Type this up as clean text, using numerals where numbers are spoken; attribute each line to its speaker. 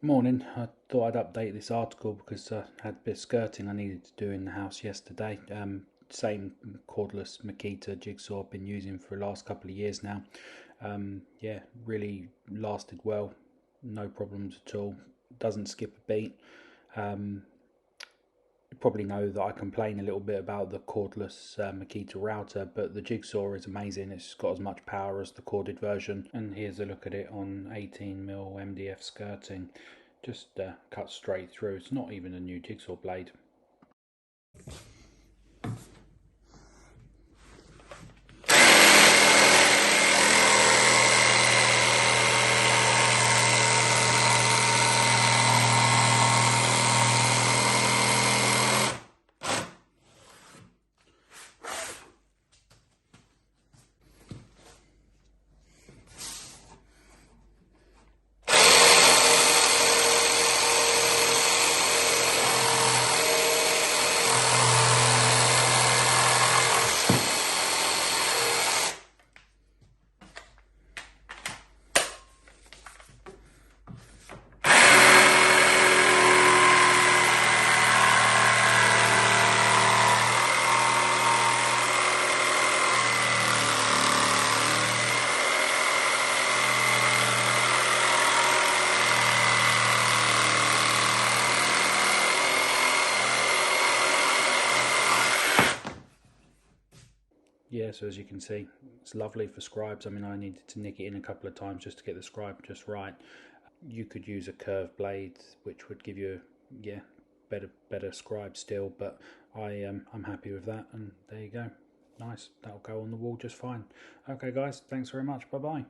Speaker 1: Morning. I thought I'd update this article because I had a bit of skirting I needed to do in the house yesterday. Same cordless Makita jigsaw I've been using for the last couple of years now. Yeah, really lasted well, no problems at all. Doesn't skip a beat. Um, you probably know that I complain a little bit about the cordless Makita router, but the jigsaw is amazing. It's got as much power as the corded version. And here's a look at it on 18mm MDF skirting. Just cuts straight through. It's not even a new jigsaw blade. Yeah, so as you can see, it's lovely for scribes. I mean, I needed to nick it in a couple of times just to get the scribe just right. You could use a curved blade, which would give you, yeah, better scribe still. But I'm happy with that, and there you go. Nice. That'll go on the wall just fine. Okay, guys, thanks very much. Bye bye.